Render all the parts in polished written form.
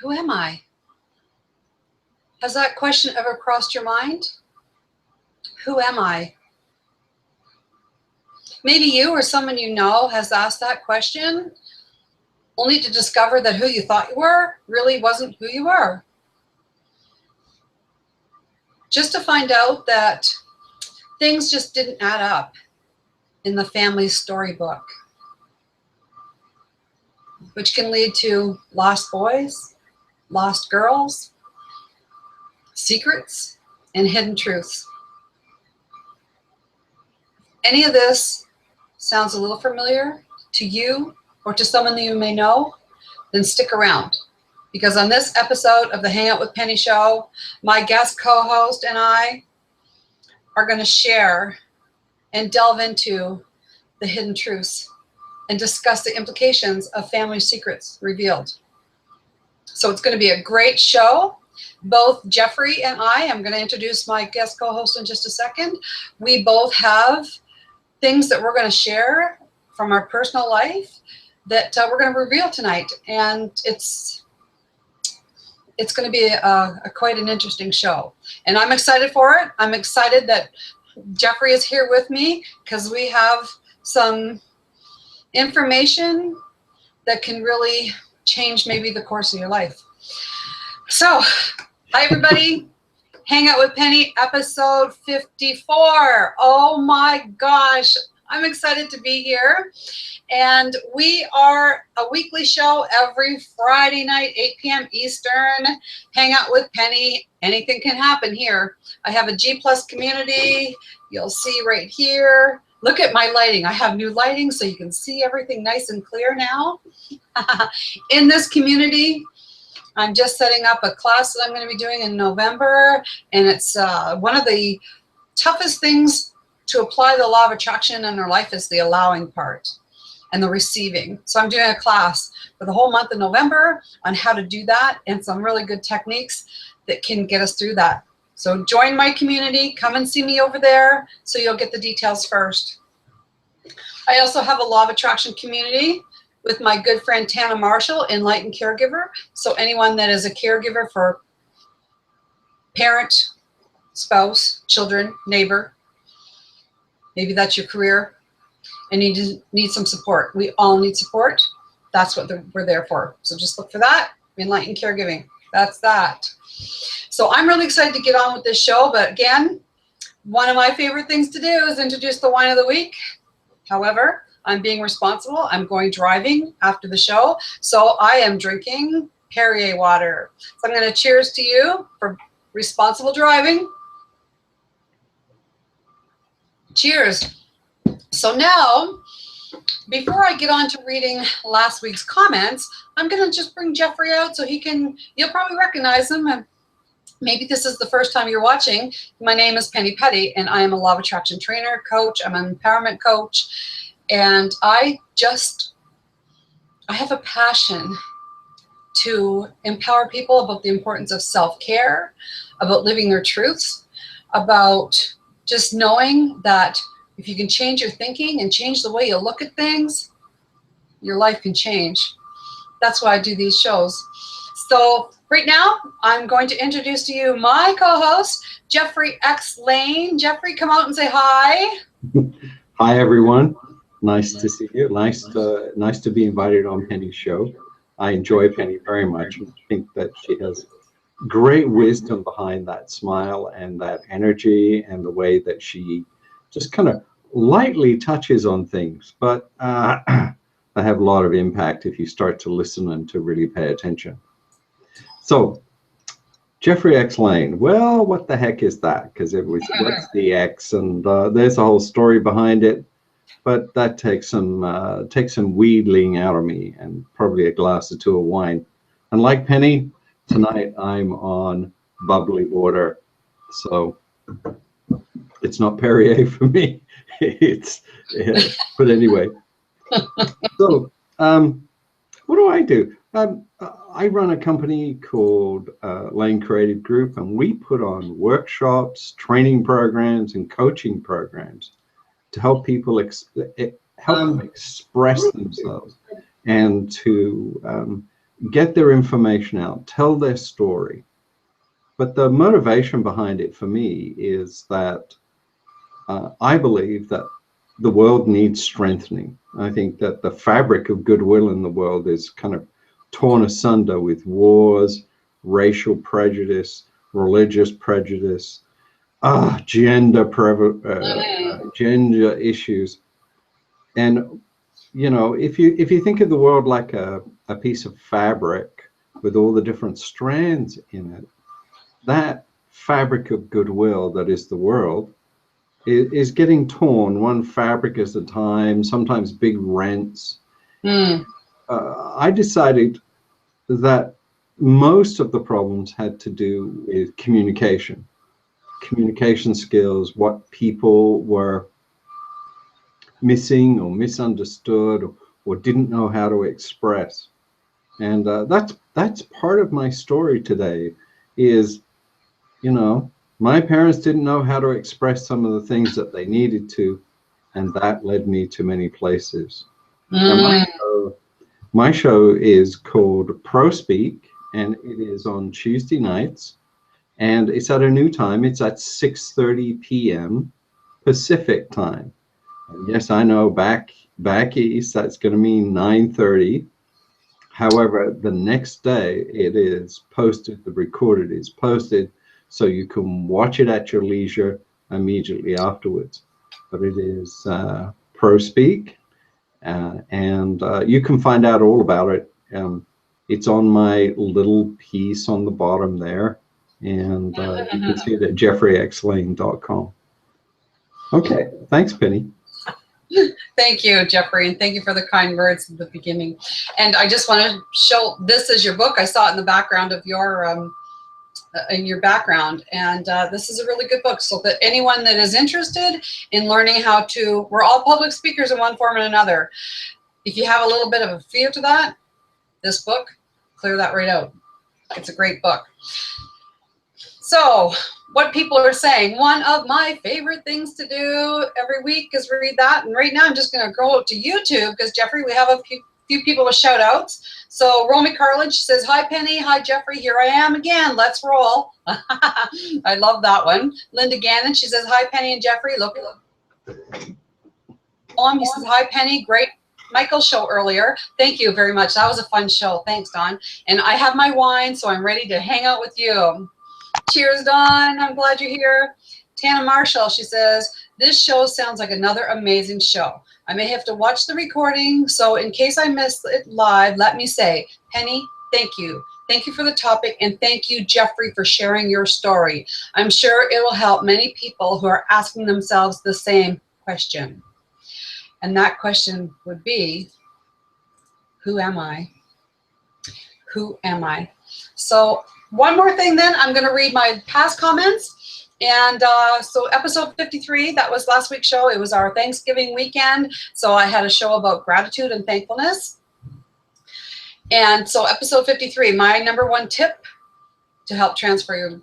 Who am I? Has that question ever crossed your mind? Who am I? Maybe you or someone you know has asked that question, only to discover that who you thought you were really wasn't who you were. Just to find out that things just didn't add up in the family storybook, which can lead to lost boys, lost girls, secrets, and hidden truths. Any of this sounds a little familiar to you or to someone that you may know, then stick around. Because on this episode of the Hangout with Penny Show, my guest co-host and I are going to share and delve into the hidden truths and discuss the implications of family secrets revealed. So it's going to be a great show. Both Geoffrey and I'm going to introduce my guest co-host in just a second. We both have things that we're going to share from our personal life that we're going to reveal tonight. And it's going to be quite an interesting show. And I'm excited for it. I'm excited that Geoffrey is here with me because we have some information that can really change maybe the course of your life. So, hi everybody. Hangout with Penny, episode 54. Oh my gosh, I'm excited to be here. And we are a weekly show every Friday night, 8 p.m. Eastern. Hangout with Penny. Anything can happen here. I have a G+ community. You'll see right here. Look at my lighting. I have new lighting so you can see everything nice and clear now. In this community, I'm just setting up a class that I'm going to be doing in November, and it's one of the toughest things to apply the law of attraction in our life is the allowing part and the receiving. So I'm doing a class for the whole month of November on how to do that and some really good techniques that can get us through that. So join my community, come and see me over there so you'll get the details first. I also have a law of attraction community with my good friend Tana Marshall, Enlightened Caregiver. So anyone that is a caregiver for parent, spouse, children, neighbor, maybe that's your career, and you need some support. We all need support. That's what we're there for. So just look for that, Enlightened Caregiving. That's that. So I'm really excited to get on with this show, but again, one of my favorite things to do is introduce the wine of the week. However, I'm being responsible. I'm going driving after the show, so I am drinking Perrier water. So I'm going to cheers to you for responsible driving. Cheers. So now, before I get on to reading last week's comments, I'm going to just bring Geoffrey out so you'll probably recognize him. And maybe this is the first time you're watching. My name is Penny Peddie, and I am a law of attraction trainer, coach. I'm an empowerment coach. And I have a passion to empower people about the importance of self-care, about living their truths, about just knowing that if you can change your thinking and change the way you look at things, your life can change. That's why I do these shows. So right now, I'm going to introduce to you my co-host, Geoffrey X Lane. Geoffrey, come out and say hi. Hi, everyone. Nice to see you. Nice to be invited on Penny's show. I enjoy Penny very much. I think that she has great wisdom behind that smile and that energy and the way that she just kind of lightly touches on things. But they have a lot of impact if you start to listen and to really pay attention. So, Geoffrey X Lane. Well, what the heck is that? Because it was what's the X, and there's a whole story behind it. But that takes some wheedling out of me and probably a glass or two of wine. And like Penny, tonight I'm on bubbly water, so it's not Perrier for me. But anyway. So what do? I run a company called Lane Creative Group, and we put on workshops, training programs, and coaching programs to help people help them express themselves and to get their information out, tell their story. But the motivation behind it for me is that I believe that the world needs strengthening. I think that the fabric of goodwill in the world is kind of torn asunder with wars, racial prejudice, religious prejudice, gender issues. And you know, if you think of the world like a piece of fabric with all the different strands in it, that fabric of goodwill that is the world is getting torn one fabric at a time, sometimes big rents. I decided that most of the problems had to do with communication skills, what people were missing or misunderstood or didn't know how to express. And that's part of my story today is, you know, my parents didn't know how to express some of the things that they needed to, and that led me to many places. And my show is called Pro Speak, and it is on Tuesday nights, and it's at a new time. It's at 6:30 p.m. Pacific time. And yes, I know back east that's going to mean 9:30. However, the next day it is posted, the recorded is posted, so you can watch it at your leisure immediately afterwards. But it is Pro Speak, and you can find out all about it. It's on my little piece on the bottom there, and you can see it at geoffreyxlane.com. Okay, thanks, Penny. Thank you, Geoffrey, and thank you for the kind words at the beginning. And I just want to show, this is your book. I saw it in the background of your background, and this is a really good book, so that anyone that is interested in learning how to, we're all public speakers in one form or another. If you have a little bit of a fear to that, this book, clear that right out. It's a great book. So what people are saying, one of my favorite things to do every week is read that. And right now I'm just going to go to YouTube because, Geoffrey, we have a few people with shout outs. So Romy Carlin, she says, hi Penny, hi Geoffrey, here I am again, let's roll. I love that one. Linda Gannon, she says, hi Penny and Geoffrey, look. He says, hi Penny, great Michael show earlier. Thank you very much. That was a fun show. Thanks, Don. And I have my wine, so I'm ready to hang out with you. Cheers, Don. I'm glad you're here. Tana Marshall, she says, this show sounds like another amazing show. I may have to watch the recording, so in case I miss it live, let me say, Penny, thank you. Thank you for the topic, and thank you, Geoffrey, for sharing your story. I'm sure it will help many people who are asking themselves the same question. And that question would be, who am I? Who am I? So one more thing then, I'm going to read my past comments. And so episode 53, that was last week's show. It was our Thanksgiving weekend. So I had a show about gratitude and thankfulness. And so episode 53, my #1 tip to help transform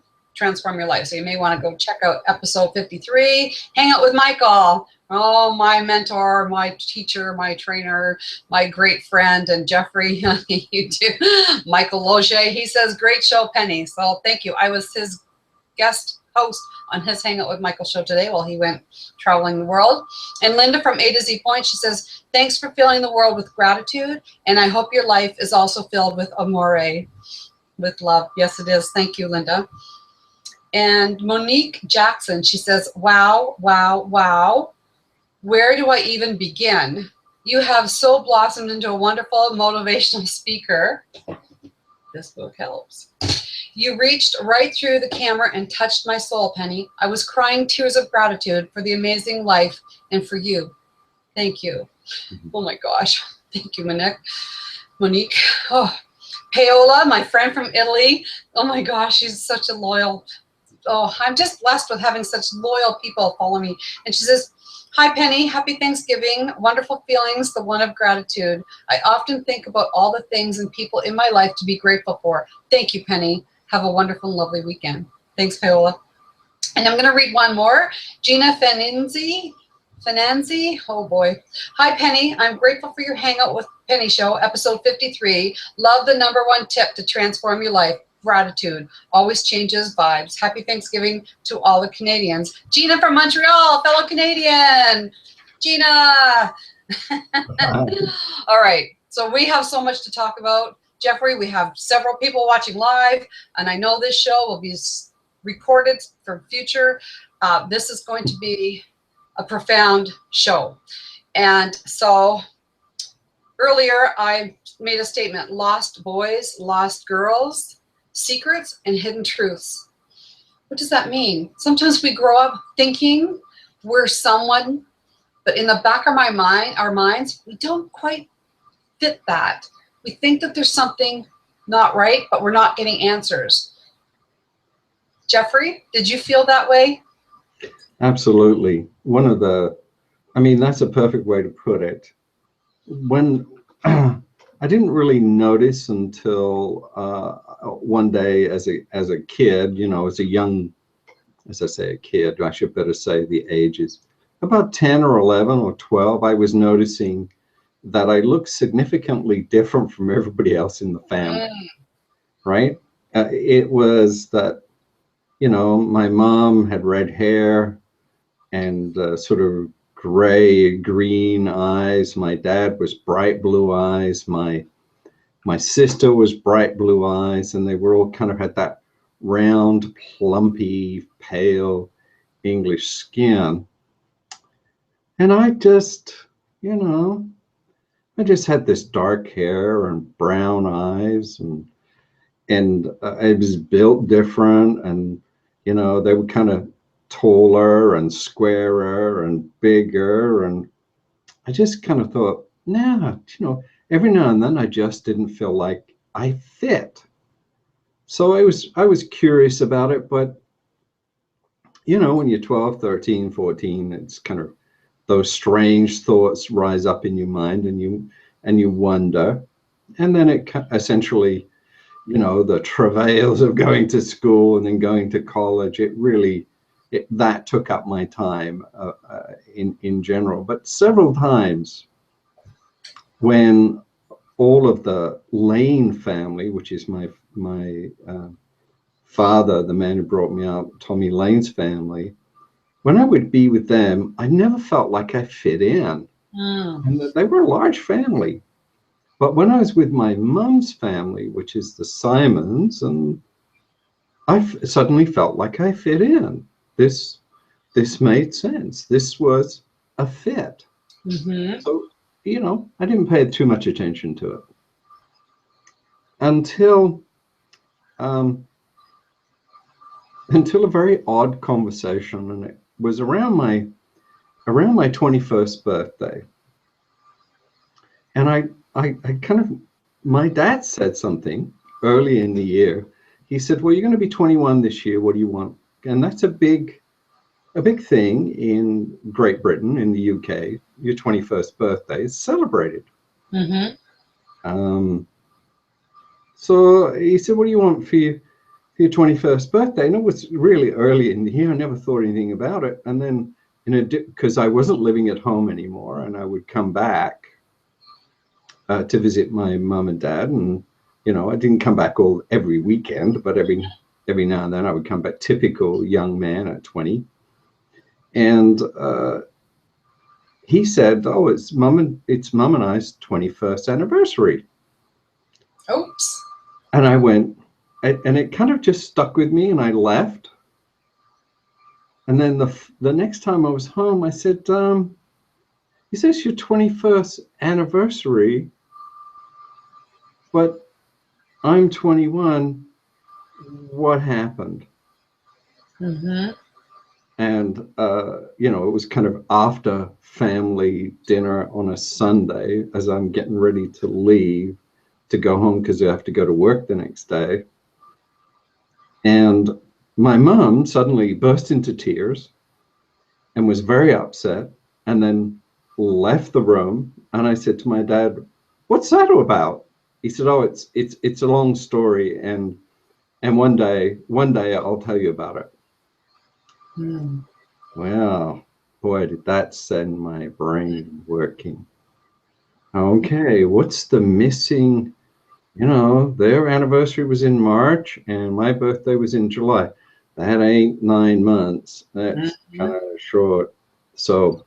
your life. So you may want to go check out episode 53, Hang Out With Michael. Oh, my mentor, my teacher, my trainer, my great friend, and Geoffrey, you too, Michael Loge. He says, great show, Penny. So thank you. I was his guest host on his Hangout with Michael show today while he went traveling the world. And Linda from A to Z Point, she says, thanks for filling the world with gratitude, and I hope your life is also filled with amore, with love. Yes, it is. Thank you, Linda. And Monique Jackson, she says, wow, wow, wow. Where do I even begin? You have so blossomed into a wonderful motivational speaker. This book helps. You reached right through the camera and touched my soul, Penny. I was crying tears of gratitude for the amazing life and for you. Thank you. Oh my gosh. Thank you, Monique. Oh, Paola, my friend from Italy. Oh my gosh, she's such a loyal. Oh, I'm just blessed with having such loyal people follow me. And she says, hi, Penny. Happy Thanksgiving. Wonderful feelings, the one of gratitude. I often think about all the things and people in my life to be grateful for. Thank you, Penny. Have a wonderful and lovely weekend. Thanks, Paola. And I'm going to read one more. Gina Finanzi? Oh boy. Hi, Penny. I'm grateful for your Hangout with Penny Show, episode 53. Love the #1 tip to transform your life. Gratitude always changes vibes. Happy Thanksgiving to all the Canadians. Gina from Montreal, fellow Canadian. Gina. All right. So we have so much to talk about. Geoffrey, we have several people watching live, and I know this show will be recorded for future. This is going to be a profound show. And so earlier I made a statement: lost boys, lost girls, secrets and hidden truths. What does that mean? Sometimes we grow up thinking we're someone, but in the back of our minds, we don't quite fit that. We think that there's something not right, but we're not getting answers. Geoffrey, did you feel that way? Absolutely. That's a perfect way to put it. When I didn't really notice until one day as a kid, as a young, as I say, a kid, I should better say the ages, about 10 or 11 or 12, I was noticing that I looked significantly different from everybody else in the family, right? It was that, my mom had red hair and sort of gray, green eyes. My dad was bright blue eyes. My sister was bright blue eyes, and they were all kind of had that round, plumpy, pale English skin. And I just had this dark hair and brown eyes, and I was built different, and they were kind of taller and squarer and bigger, and I just kind of thought, every now and then I just didn't feel like I fit. So I was curious about it, but when you're 12, 13, 14, it's kind of those strange thoughts rise up in your mind, and you wonder, and then it essentially, the travails of going to school and then going to college, that took up my time in general. But several times when all of the Lane family, which is my father, the man who brought me up, Tommy Lane's family, when I would be with them, I never felt like I fit in. And they were a large family. But when I was with my mum's family, which is the Simons, and I suddenly felt like I fit in. This made sense. This was a fit. So, I didn't pay too much attention to it until a very odd conversation, and it was around my 21st birthday. And I kind of, my dad said something early in the year. He said, well, you're going to be 21 this year. What do you want? And that's a big thing in Great Britain, in the UK. Your 21st birthday is celebrated. So he said, what do you want for your 21st birthday? And it was really early in the year. I never thought anything about it. And then, because I wasn't living at home anymore, and I would come back to visit my mum and dad, and I didn't come back every weekend, but every now and then I would come back. Typical young man at 20. And he said, oh, it's mum and I's 21st anniversary. Oops. And I went, and it kind of just stuck with me, and I left. And then the next time I was home, I said, he says your 21st anniversary, but I'm 21. What happened? And, it was kind of after family dinner on a Sunday as I'm getting ready to leave to go home because I have to go to work the next day. And my mom suddenly burst into tears and was very upset, and then left the room. And I said to my dad, what's that about? He said, oh, it's a long story, and one day I'll tell you about it. Well, boy, did that send my brain working. Okay, what's the missing? You know, their anniversary was in March and my birthday was in July. That ain't 9 months. That's kind of short. So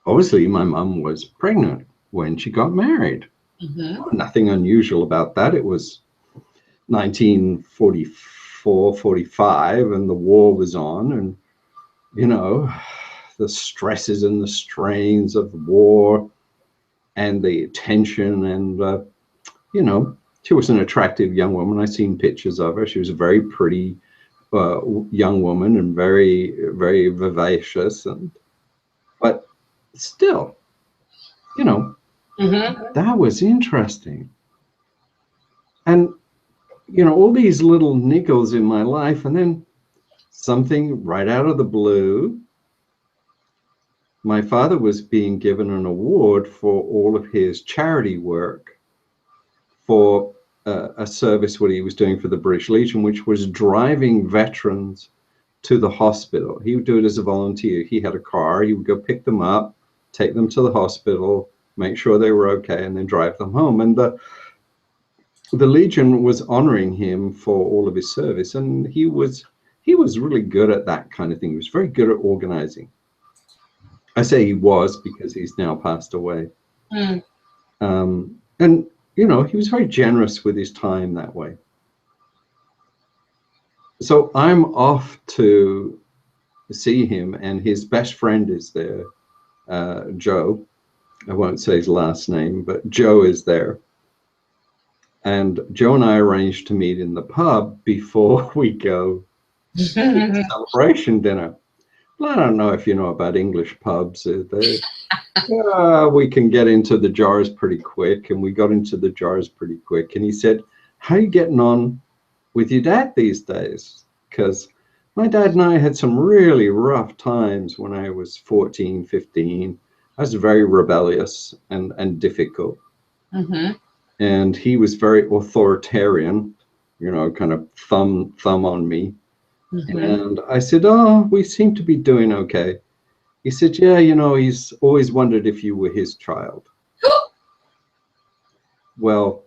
obviously my mum was pregnant when she got married. Nothing unusual about that. It was 1944, 45, and the war was on, and you know, the stresses and the strains of war and the tension, and you know, she was an attractive young woman. I've seen pictures of her. She was a very pretty young woman and very, very vivacious, and but still, you know, that was interesting. And you know, all these little niggles in my life, and then something right out of the blue. My father was being given an award for all of his charity work for a service what he was doing for the British Legion, which was driving veterans to the hospital. He would do it as a volunteer. He had a car. He would go pick them up, take them to the hospital, make sure they were okay, and then drive them home. And the Legion was honoring him for all of his service, and he was really good at that kind of thing. He was very good at organizing. I say he was because he's now passed away. And you know, he was very generous with his time that way. So I'm off to see him, and his best friend is there, Joe. I won't say his last name, but Joe is there. And Joe and I arranged to meet in the pub before we go to the celebration dinner. Well, I don't know if you know about English pubs. We can get into the jars pretty quick, and we got into the jars pretty quick. And he said, how are you getting on with your dad these days? Because my dad and I had some really rough times when I was 14, 15. I was very rebellious and difficult. And he was very authoritarian, you know, kind of thumb on me. And I said, oh, we seem to be doing okay. He said, yeah, you know, he's always wondered if you were his child. Well,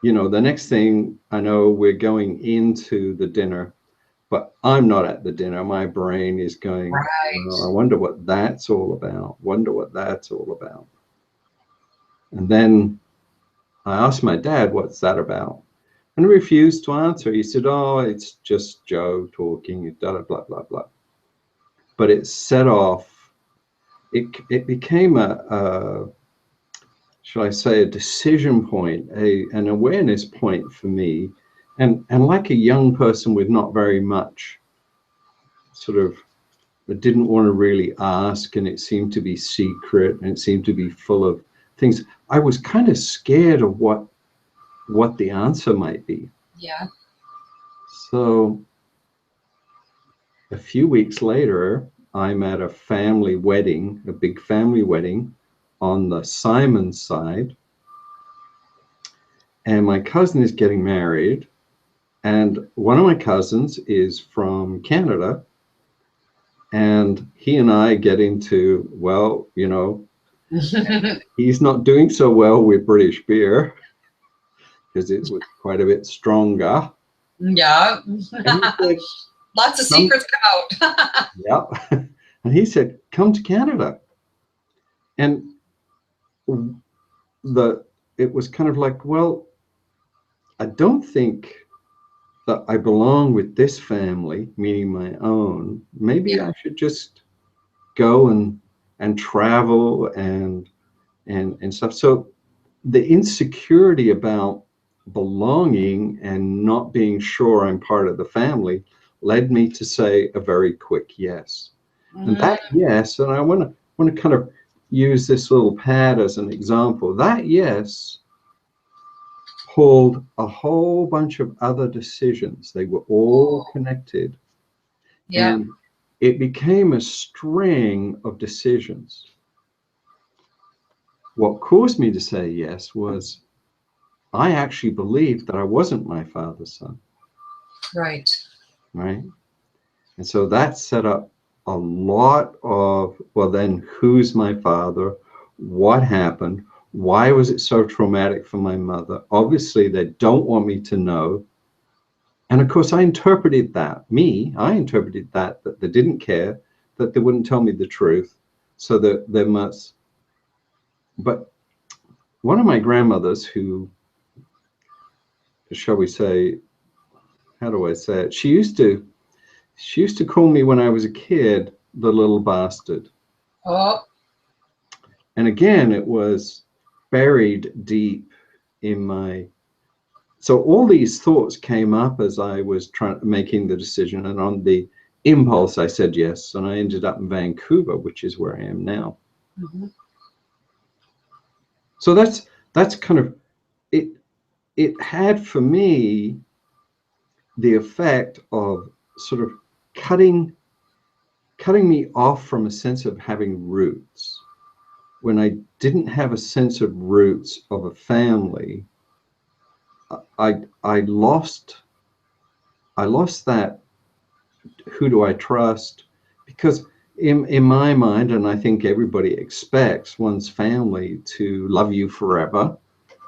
you know, the next thing I know, we're going into the dinner, but I'm not at the dinner. My brain is going, oh, I wonder what that's all about. Wonder what that's all about. And then I asked my dad, what's that about? And he refused to answer. He said, oh, it's just Joe talking, blah, blah, blah, blah. But it set off, it became shall I say, a decision point, an awareness point for me. And like a young person with not very much, sort of, I didn't want to really ask, and it seemed to be secret, and it seemed to be full of things. I was kind of scared of what the answer might be. Yeah. So a few weeks later, I'm at a family wedding, a big family wedding on the Simon side. And my cousin is getting married. And one of my cousins is from Canada. And he and I get into, well, you know, he's not doing so well with British beer, because it was quite a bit stronger. Yeah. Said, lots of secrets come out. Yep. And he said, come to Canada. And it was kind of like, well, I don't think that I belong with this family, meaning my own. Maybe I should just go and travel and stuff. So the insecurity about belonging and not being sure I'm part of the family led me to say a very quick yes. And that yes, and I want to kind of use this little pad as an example. That yes pulled a whole bunch of other decisions. They were all connected. Yeah. And it became a string of decisions. What caused me to say yes was I actually believed that I wasn't my father's son. Right. Right. And so that set up a lot of, well, then who's my father? What happened? Why was it so traumatic for my mother? Obviously, they don't want me to know. And of course, I interpreted that. I interpreted that they didn't care, that they wouldn't tell me the truth, so that they must. But one of my grandmothers, who, shall we say, how do I say it? She used to call me when I was a kid, the little bastard. Oh. And again, it was buried deep in my. So all these thoughts came up as I was making the decision, and on the impulse, I said yes, and I ended up in Vancouver, which is where I am now. Mm-hmm. So that's kind of it. It had for me the effect of sort of cutting me off from a sense of having roots. When I didn't have a sense of roots of a family, I lost that. Who do I trust? Because in my mind, and I think everybody expects one's family to love you forever,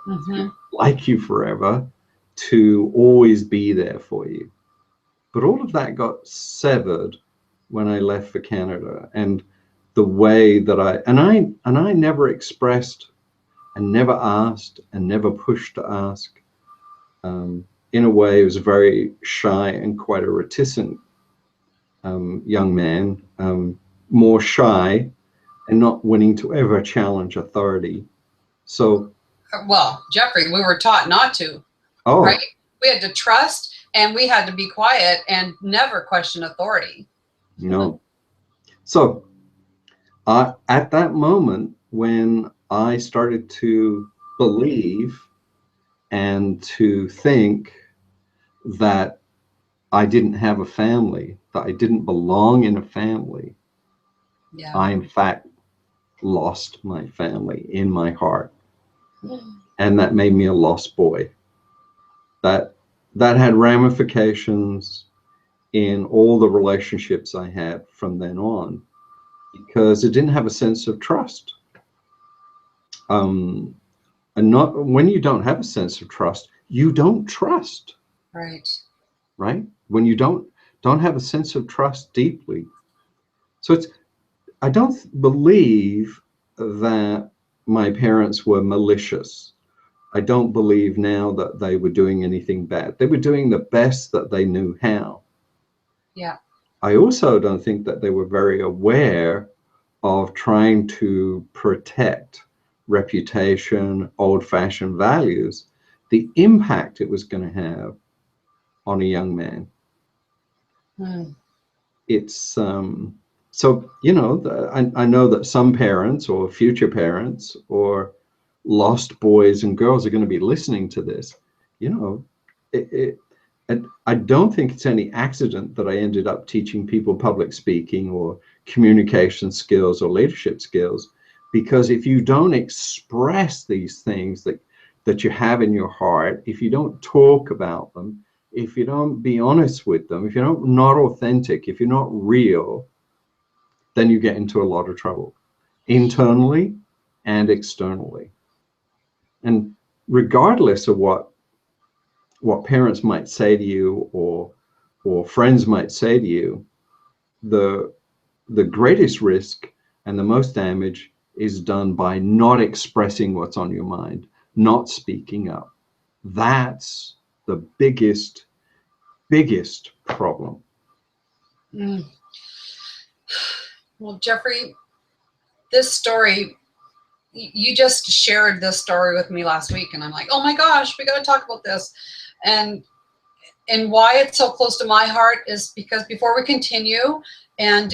Mm-hmm. like you forever, to always be there for you. But all of that got severed when I left for Canada, and the way that I never expressed and never asked and never pushed to ask. In a way, I was very shy and quite a reticent young man, more shy and not willing to ever challenge authority. So, Well, Geoffrey, we were taught not to, right? We had to trust, and we had to be quiet and never question authority. No. So, at that moment, when I started to believe and to think that I didn't have a family, that I didn't belong in a family, Yeah. I, in fact, lost my family in my heart. And that made me a lost boy. That had ramifications in all the relationships I had from then on, because it didn't have a sense of trust. And not when you don't have a sense of trust, you don't trust. Right. Right? When you don't have a sense of trust deeply. So I don't believe that my parents were malicious. I don't believe now that they were doing anything bad. They were doing the best that they knew how. Yeah. I also don't think that they were very aware of trying to protect reputation, old-fashioned values, the impact it was going to have on a young man. It's so, you know, I know that some parents or future parents or lost boys and girls are going to be listening to this. You know, I don't think it's any accident that I ended up teaching people public speaking or communication skills or leadership skills, because if you don't express these things that you have in your heart, if you don't talk about them, if you don't be honest with them, if you're not authentic, if you're not real, then you get into a lot of trouble, internally and externally. And regardless of what parents might say to you or friends might say to you, the greatest risk and the most damage is done by not expressing what's on your mind, not speaking up. That's the biggest problem. Well, Geoffrey, this story, you just shared this story with me last week, and I'm like, oh my gosh, we got to talk about this. And why it's so close to my heart is because before we continue and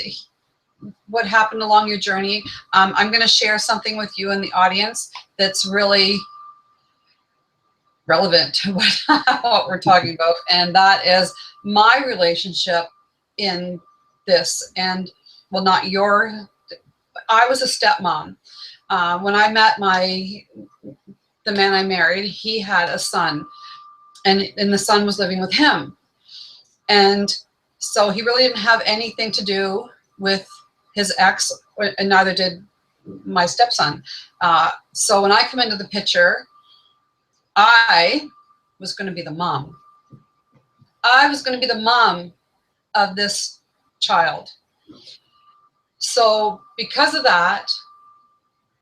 what happened along your journey, I'm going to share something with you in the audience that's really relevant to what we're talking about, and that is my relationship in this. And well, not your, I was a stepmom. When I met the man I married, he had a son, and the son was living with him. And so he really didn't have anything to do with his ex, and neither did my stepson. So when I come into the picture, I was going to be the mom. I was going to be the mom of this child. So because of that,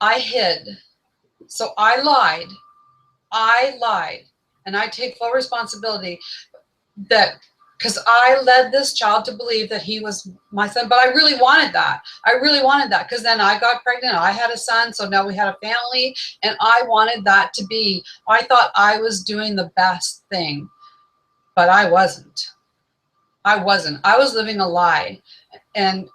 I hid. So I lied. And I take full responsibility that, because I led this child to believe that he was my son, but I really wanted that. I really wanted that, because then I got pregnant. I had a son, so now we had a family, and I wanted that to be. I thought I was doing the best thing, but I wasn't. I wasn't. I was living a lie. And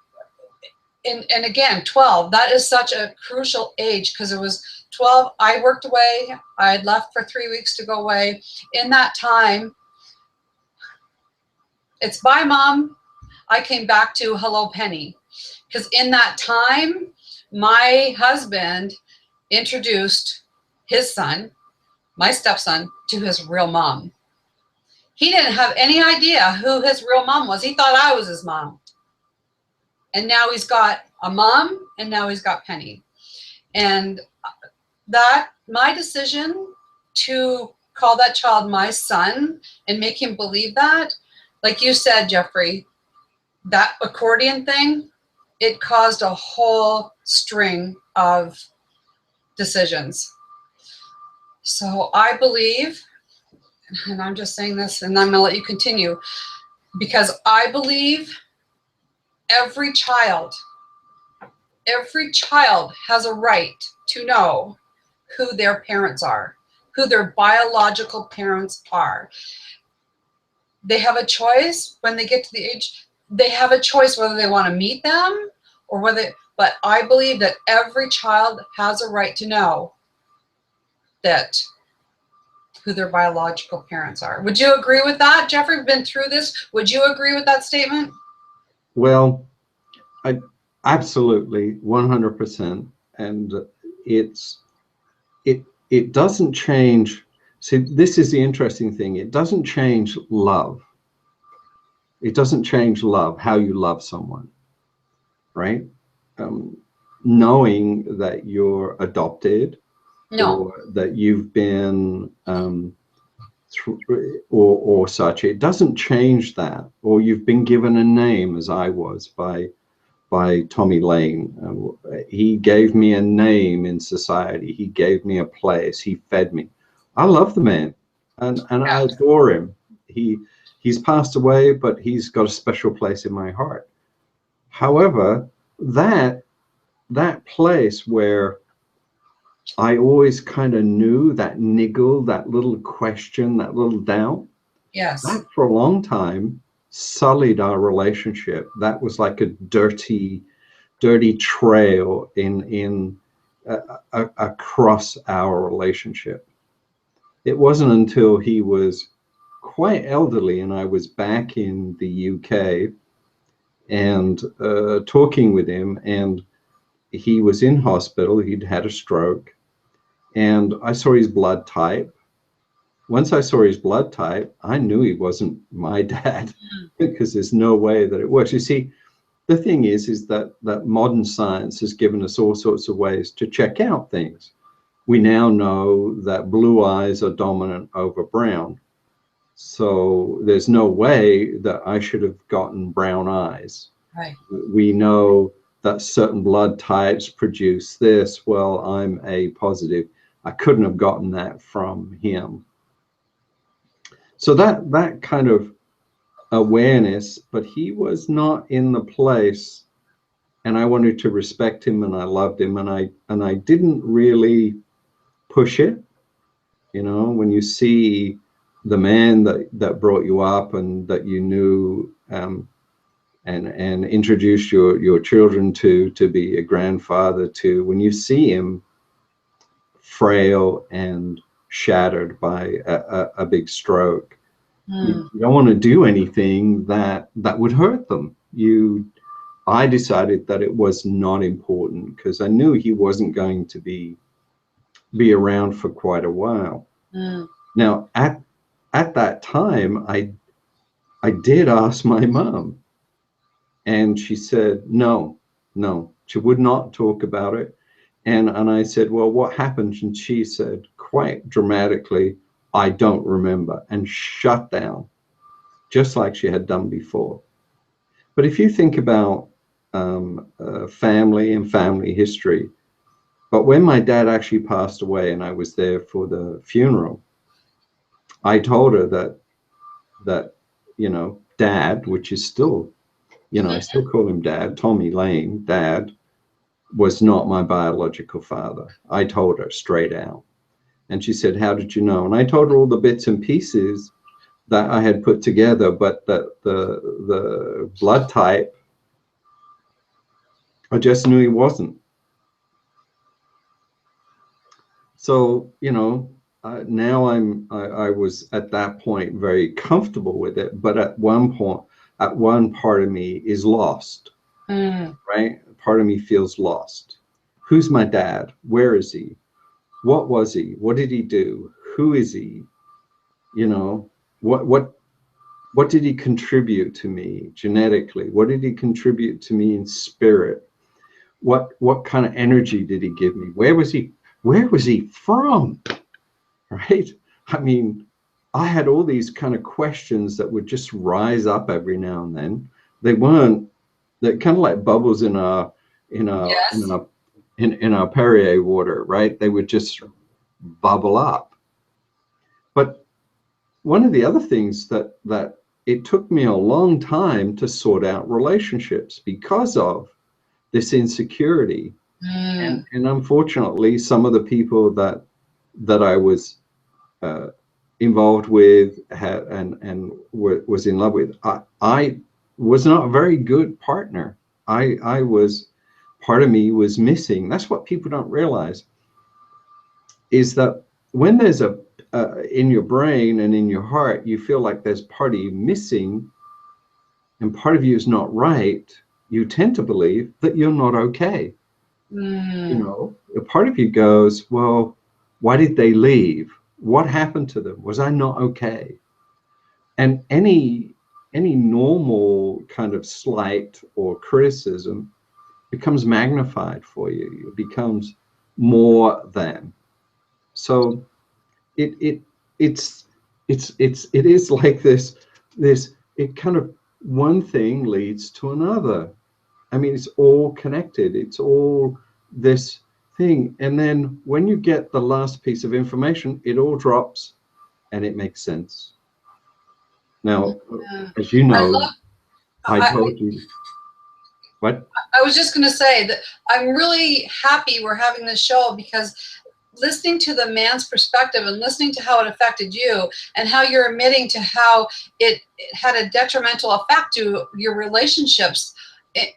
again, 12, that is such a crucial age, because it was 12. I worked away. I had left for 3 weeks to go away. In that time, it's bye, Mom. I came back to hello, Penny. Because in that time, my husband introduced his son, my stepson, to his real mom. He didn't have any idea who his real mom was. He thought I was his mom. And now he's got a mom, and now he's got Penny. And that, my decision to call that child my son and make him believe that, like you said, Geoffrey, that accordion thing, it caused a whole string of decisions. So I believe, and I'm just saying this, and I'm going to let you continue, because I believe every child has a right to know who their parents are, who their biological parents are. They have a choice when they get to the age, they have a choice whether they want to meet them or whether, but I believe that every child has a right to know that who their biological parents are. Would you agree with that, Geoffrey? We've been through this. Would you agree with that statement? Well, I absolutely 100%, and it doesn't change. See, this is the interesting thing. It doesn't change love. It doesn't change love, how you love someone, right? Knowing that you're adopted, No. or that you've been or such, it doesn't change that. Or you've been given a name, as I was by Tommy Lane. He gave me a name in society. He gave me a place. He fed me. I love the man, and I adore him. He's passed away, but he's got a special place in my heart. However, that place where I always kind of knew, that niggle, that little question, that little doubt, Yes, that for a long time sullied our relationship. That was like a dirty trail across our relationship. It wasn't until he was quite elderly and I was back in the UK and talking with him, and he was in hospital. He'd had a stroke, and I saw his blood type. Once I saw his blood type, I knew he wasn't my dad, because there's no way that it works. You see, the thing is that modern science has given us all sorts of ways to check out things. We now know that blue eyes are dominant over brown. So there's no way that I should have gotten brown eyes. right. We know that certain blood types produce this. Well, I'm A positive. I couldn't have gotten that from him. So that kind of awareness, but he was not in the place, and I wanted to respect him, and I loved him, and I didn't really push it. You know, when you see the man that brought you up and that you knew, and introduced your children to be a grandfather to, when you see him frail and shattered by a big stroke, you don't want to do anything that would hurt them. I decided that it was not important, because I knew he wasn't going to be around for quite a while. Now, at that time, I did ask my mom, And she said, no, no, she would not talk about it. And I said, well, what happened? And she said quite dramatically, I don't remember, and shut down, just like she had done before. But if you think about family and family history, but when my dad actually passed away and I was there for the funeral, I told her that, you know, Dad, which is still, you know, I still call him Dad, Tommy Lane, Dad, was not my biological father. I told her straight out. And she said, how did you know? And I told her all the bits and pieces that I had put together, but that the blood type, I just knew he wasn't. So, you know, now I was at that point very comfortable with it, but at one part of me is lost, right? Part of me feels lost. Who's my dad? Where is he? What was he? What did he do? Who is he? You know, what did he contribute to me genetically? What did he contribute to me in spirit? What kind of energy did he give me? Where was he from? Right? I mean, I had all these kind of questions that would just rise up every now and then. They're kind of like bubbles in our Perrier water, right? They would just bubble up. But one of the other things that it took me a long time to sort out relationships because of this insecurity. And unfortunately, some of the people that I was involved with and was in love with, I was not a very good partner. I was, part of me was missing. That's what people don't realize, is that when there's in your brain and in your heart, you feel like there's part of you missing and part of you is not right, you tend to believe that you're not okay. You know, a part of you goes, well, why did they leave? What happened to them? Was I not okay? And any normal kind of slight or criticism becomes magnified for you. It becomes more than. So it is like this, it kind of, one thing leads to another. I mean, it's all connected. It's all this thing. And then when you get the last piece of information, it all drops and it makes sense. Now, as you know, I told you. What? I was just going to say that I'm really happy we're having this show, because listening to the man's perspective and listening to how it affected you and how you're admitting to how it had a detrimental effect to your relationships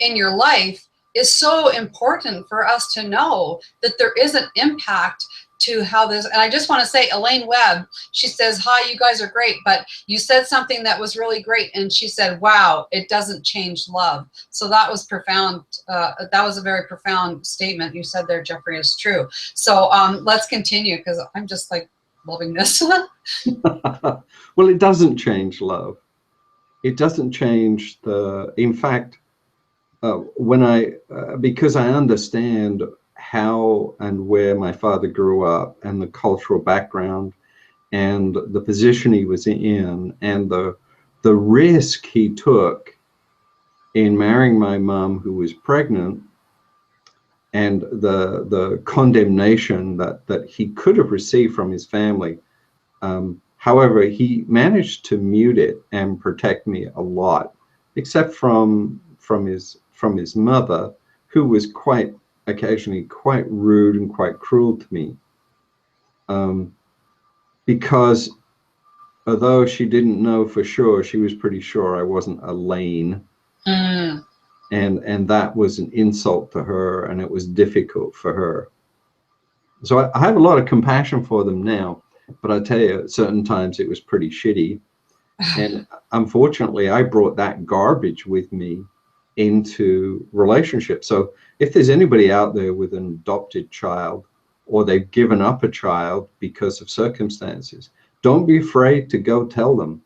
in your life is so important for us to know that there is an impact to how this. And I just want to say, Elaine Webb, she says, hi, you guys are great, but you said something that was really great. And she said, wow, it doesn't change love. So that was profound. That was a very profound statement you said there, Geoffrey. Is true. So let's continue, because I'm just like loving this. Well, it doesn't change love. It doesn't change in fact, because I understand how and where my father grew up and the cultural background and the position he was in and the risk he took in marrying my mom, who was pregnant, and the condemnation that he could have received from his family. However, he managed to mute it and protect me a lot, except from his mother, who was occasionally quite rude and quite cruel to me, because although she didn't know for sure, she was pretty sure I wasn't a Lane, and that was an insult to her, and it was difficult for her. So I have a lot of compassion for them now, but I tell you, at certain times it was pretty shitty, and unfortunately I brought that garbage with me into relationships. So if there's anybody out there with an adopted child, or they've given up a child because of circumstances, don't be afraid to go tell them.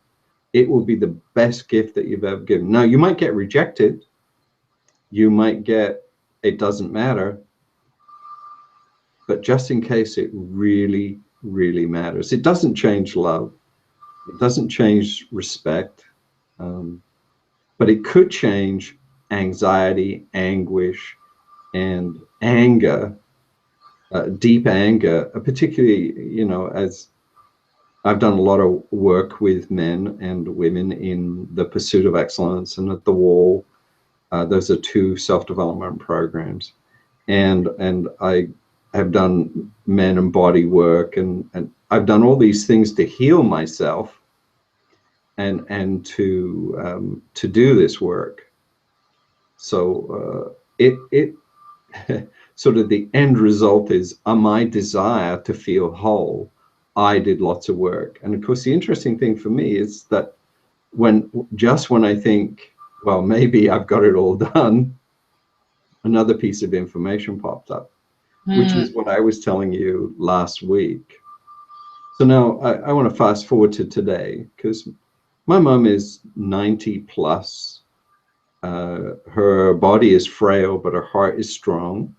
It will be the best gift that you've ever given. Now, you might get rejected, you might get, it doesn't matter, but just in case it really, really matters. It doesn't change love. It doesn't change respect, but it could change anxiety, anguish, and anger, deep anger, particularly, you know, as I've done a lot of work with men and women in the Pursuit of Excellence and at the Wall. Those are two self-development programs. And I have done men and body work, and I've done all these things to heal myself and to do this work. So it sort of the end result is my desire to feel whole. I did lots of work. And of course, the interesting thing for me is that when I think, well, maybe I've got it all done, another piece of information popped up, which is what I was telling you last week. So now I want to fast forward to today, because my mom is 90 plus. Her body is frail, but her heart is strong.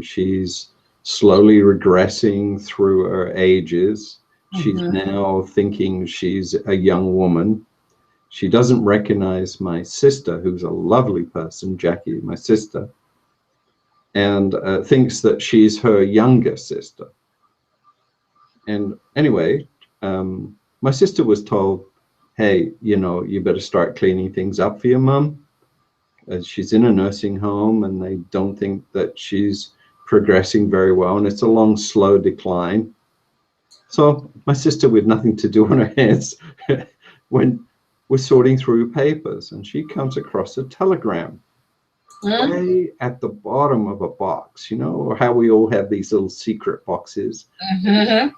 She's slowly regressing through her ages. She's now thinking she's a young woman. She doesn't recognize my sister, who's a lovely person, Jackie, my sister, and thinks that she's her younger sister. And anyway, my sister was told, hey, you know, you better start cleaning things up for your mom. She's in a nursing home and they don't think that she's progressing very well, and it's a long, slow decline. So my sister, with nothing to do on her hands, we're sorting through papers, and she comes across a telegram way at the bottom of a box, you know, or how we all have these little secret boxes,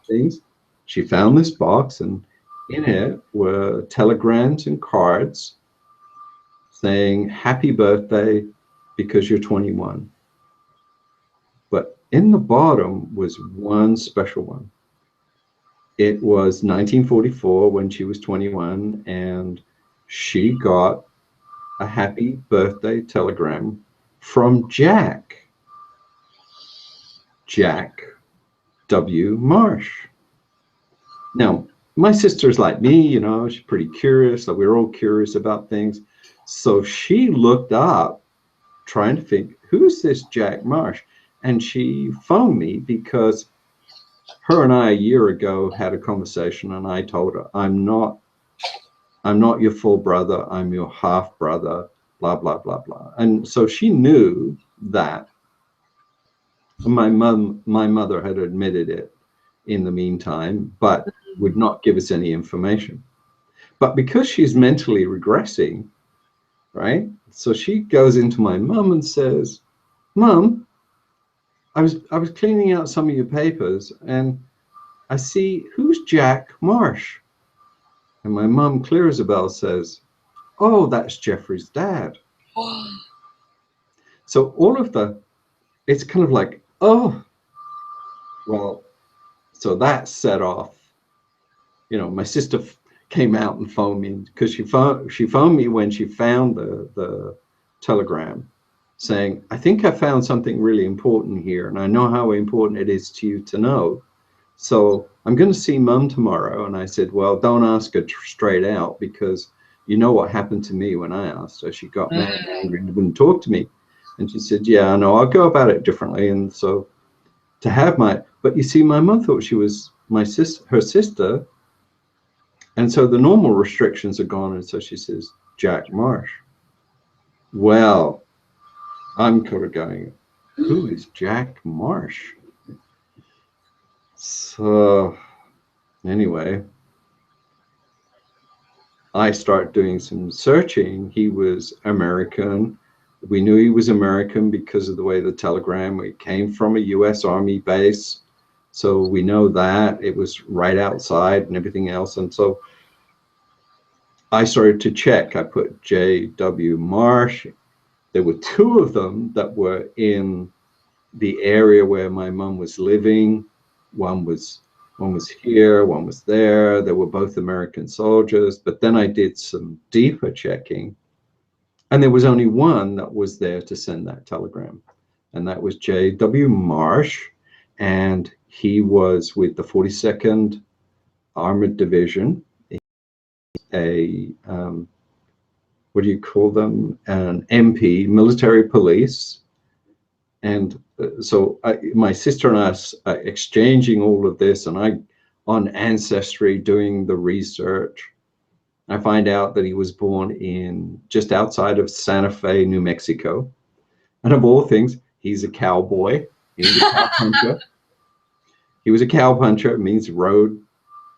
things. She found this box, and in it were telegrams and cards saying, happy birthday, because you're 21. But in the bottom was one special one. It was 1944 when she was 21, and she got a happy birthday telegram from Jack W. Marsh. Now, my sister's like me, you know, she's pretty curious. So we're all curious about things. So she looked up, trying to think, who's this Jack Marsh? And she phoned me because her and I a year ago had a conversation, and I told her, I'm not your full brother, I'm your half brother, blah, blah, blah, blah. And so she knew that. My mother had admitted it in the meantime, but would not give us any information. But because she's mentally regressing, right? So she goes into my mum and says, Mum, I was cleaning out some of your papers, and I see, who's Jack Marsh? And my mum, clear as a bell, says, oh, that's Geoffrey's dad. So all of it's kind of like, oh, well, so that set off, you know, my sister came out and phoned me, because she phoned me when she found the telegram saying, I think I found something really important here, and I know how important it is to you to know. So I'm going to see Mum tomorrow. And I said, well, don't ask her straight out, because you know what happened to me when I asked her. She got mad and angry and wouldn't talk to me. And she said, yeah, I know, I'll go about it differently. And so to have but you see, my mum thought she was her sister. And so the normal restrictions are gone. And so she says, Jack Marsh. Well, I'm kind of going, who is Jack Marsh? So anyway, I start doing some searching. He was American. We knew he was American because of the way the telegram, it came from a US Army base. So we know that it was right outside and everything else. And so I started to check. I put J.W. Marsh. There were two of them that were in the area where my mom was living. One was here, one was there. They were both American soldiers. But then I did some deeper checking, And there was only one that was there to send that telegram, and that was J.W. Marsh, and he was with the 42nd Armored Division, a what do you call them? An MP, military police. And so my sister and us are exchanging all of this, and I, on Ancestry, doing the research, I find out that he was born in just outside of Santa Fe, New Mexico. And of all things, he's a cowboy. He was a cowpuncher. He was a cowpuncher. It means rode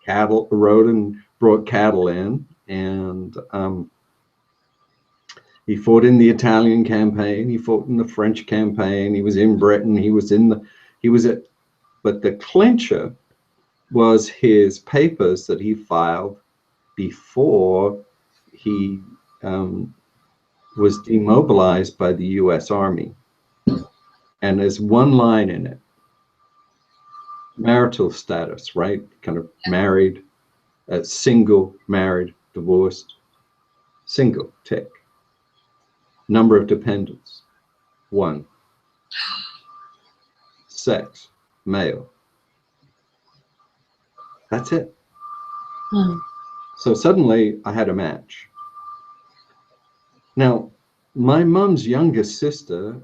and brought cattle in. And he fought in the Italian campaign. He fought in the French campaign. He was in Britain. But the clincher was his papers that he filed before he was demobilized by the U.S. Army. And there's one line in it: marital status, right? Kind of married, single, married, divorced, single, tick. Number of dependents, 1. Sex, male. That's it. So suddenly I had a match. Now, my mom's youngest sister,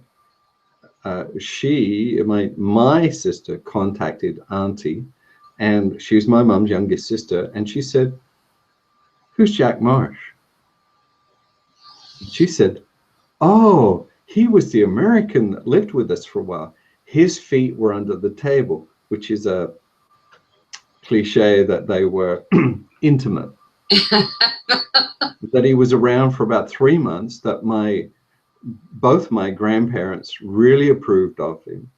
my sister contacted Auntie, and she was my mom's youngest sister, and she said, "Who's Jack Marsh?" And she said, "Oh, he was the American that lived with us for a while. His feet were under the table," which is a cliche that they were intimate. That he was around for about 3 months, that both my grandparents really approved of him.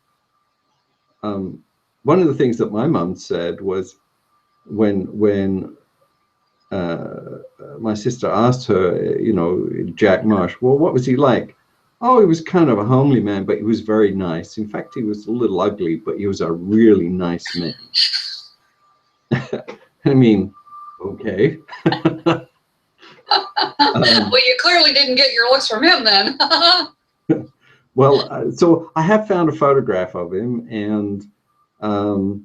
One of the things that my mom said was when my sister asked her, Jack Marsh, well, what was he like? Oh, he was kind of a homely man, but he was very nice. In fact, he was a little ugly, but he was a really nice man. I mean, okay. Well, you clearly didn't get your looks from him then. Well, so I have found a photograph of him, and I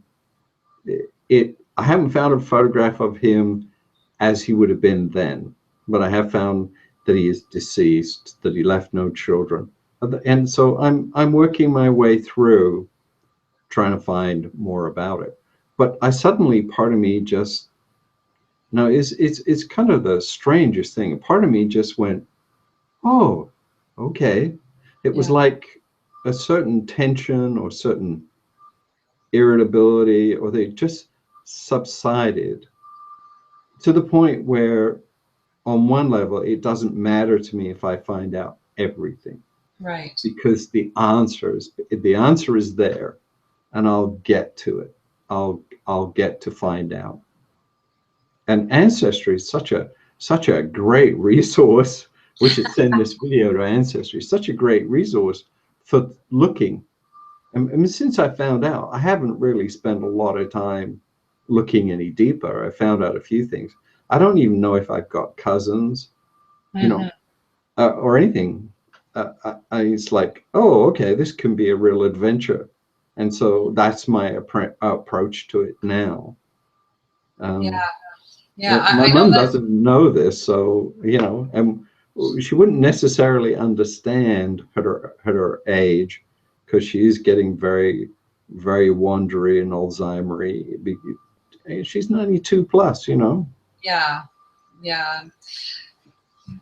haven't found a photograph of him as he would have been then, but I have found that he is deceased, that he left no children. And so I'm working my way through trying to find more about it. But part of me just, now it's kind of the strangest thing. Part of me just went, oh, okay. It was like a certain tension or certain irritability, or they just subsided to the point where on one level, it doesn't matter to me if I find out everything. Right. Because the answer is there, and I'll get to it. I'll get to find out. And Ancestry is such a great resource. We should send this video to Ancestry. Such a great resource for looking. And since I found out, I haven't really spent a lot of time looking any deeper. I found out a few things. I don't even know if I've got cousins, or anything. It's like, oh, okay, this can be a real adventure. And so that's my approach to it now. My mom doesn't know this, so, and she wouldn't necessarily understand her age, because she is getting very, very wandery and Alzheimer-y. She's 92 plus, Yeah.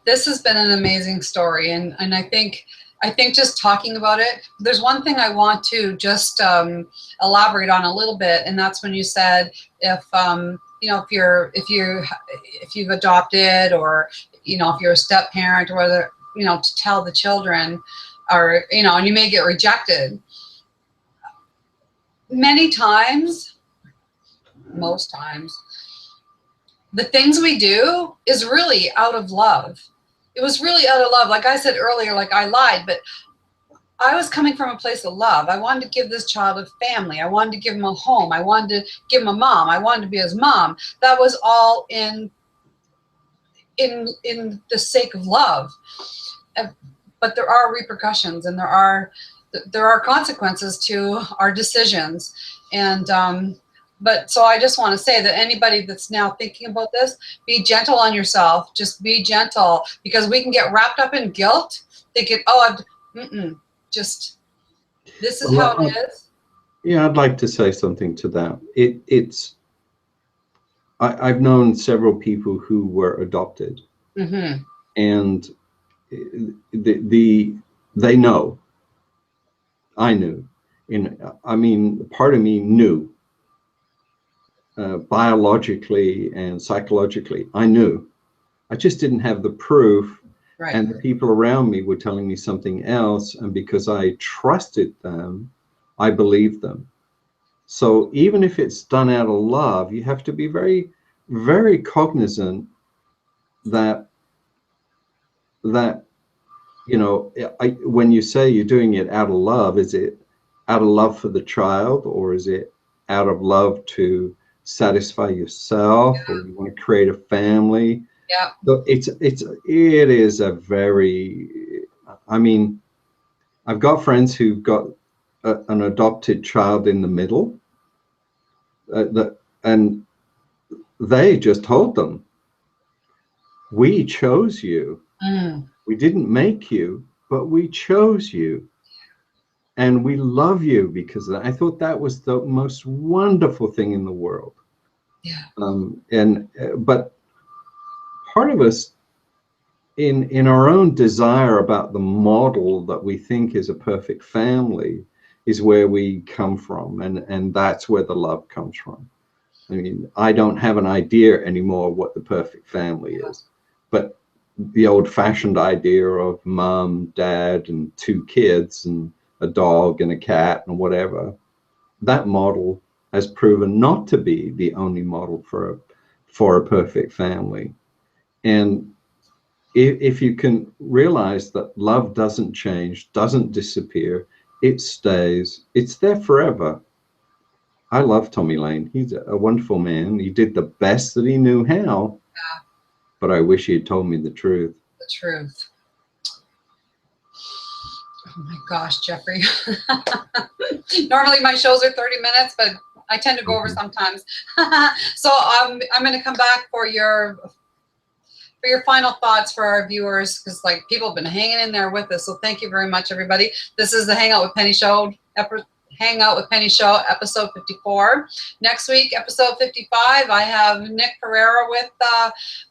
This has been an amazing story, and I think just talking about it, there's one thing I want to just elaborate on a little bit, and that's when you said if you've adopted, or if you're a step parent, or whether to tell the children, or and you may get rejected. Most times, the things we do is really out of love. It was really out of love. Like I said earlier, like I lied, but I was coming from a place of love. I wanted to give this child a family. I wanted to give him a home. I wanted to give him a mom. I wanted to be his mom. That was all in the sake of love. but there are repercussions, and there are consequences to our decisions. And but so I just want to say that anybody that's now thinking about this, be gentle on yourself. Just be gentle, because we can get wrapped up in guilt, thinking, oh, just this is how it is. Yeah, I'd like to say something to that. I've known several people who were adopted, and they know. I knew. I mean, part of me knew. Biologically and psychologically, I knew. I just didn't have the proof, right. And the people around me were telling me something else, and because I trusted them, I believed them. So even if it's done out of love, you have to be very, very cognizant that you know, when you say you're doing it out of love, is it out of love for the child, or is it out of love to satisfy yourself, or you want to create a family? Yeah. So it is a very, I mean, I've got friends who've got an adopted child in the middle, and they just told them, we chose you. We didn't make you, but we chose you. And we love you because of that. I thought that was the most wonderful thing in the world. Yeah. But part of us, in our own desire about the model that we think is a perfect family, is where we come from, and that's where the love comes from. I mean, I don't have an idea anymore what the perfect family is, but the old-fashioned idea of mom, dad, and 2 kids, and a dog and a cat and whatever, that model has proven not to be the only model for a perfect family. And if you can realize that love doesn't change, doesn't disappear, it stays, it's there forever. I love Tommy Lane. He's a wonderful man. He did the best that he knew how, but I wish he had told me the truth. The truth. Oh my gosh, Geoffrey. Normally my shows are 30 minutes, but I tend to go over sometimes. So I'm going to come back for your final thoughts for our viewers, because like people have been hanging in there with us. So thank you very much, everybody. This is the Hangout with Penny Show, Hangout with Penny Show, episode 54. Next week, episode 55, I have Nick Pereira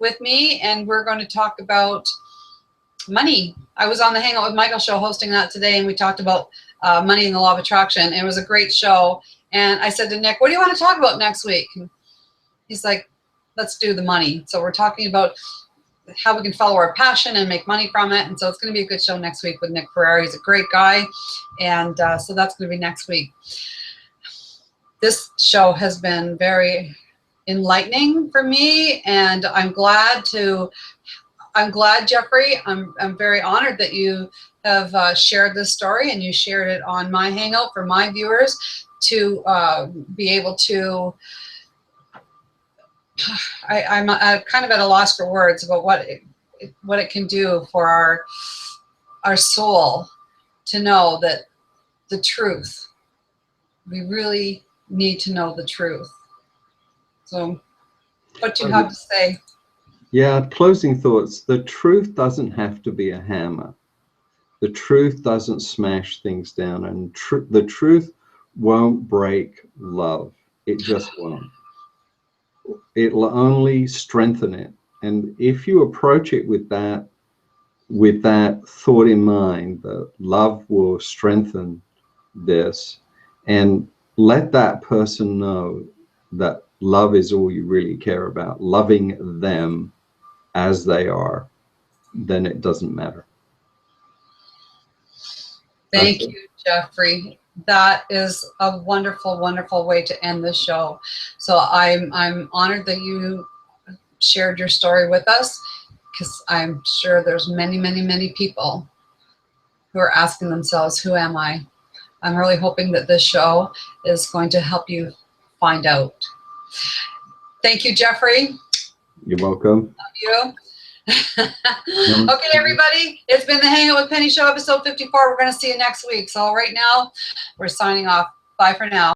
with me, and we're going to talk about money. I was on the Hangout with Michael show hosting that today, and we talked about money and the law of attraction. It was a great show. And I said to Nick, what do you want to talk about next week? And he's like, let's do the money. So we're talking about how we can follow our passion and make money from it. And so it's going to be a good show next week with Nick Pereira. He's a great guy. And so that's going to be next week. This show has been very enlightening for me, and I'm glad, Geoffrey. I'm very honored that you have shared this story, and you shared it on my Hangout for my viewers to be able to. I'm kind of at a loss for words about what it can do for our soul to know that the truth. We really need to know the truth. So, what do you have to say? Yeah, closing thoughts. The truth doesn't have to be a hammer. The truth doesn't smash things down, and the truth won't break love. It just won't. It'll only strengthen it. And if you approach it with that thought in mind, that love will strengthen this, and let that person know that love is all you really care about, loving them as they are, then it doesn't matter. Thank you, Geoffrey. That is a wonderful, wonderful way to end the show. So I'm honored that you shared your story with us, because I'm sure there's many, many, many people who are asking themselves, who am I? I'm really hoping that this show is going to help you find out. Thank you, Geoffrey. You're welcome. Love you. Okay, everybody. It's been the Hangout with Penny Show, episode 54. We're going to see you next week. So right now, we're signing off. Bye for now.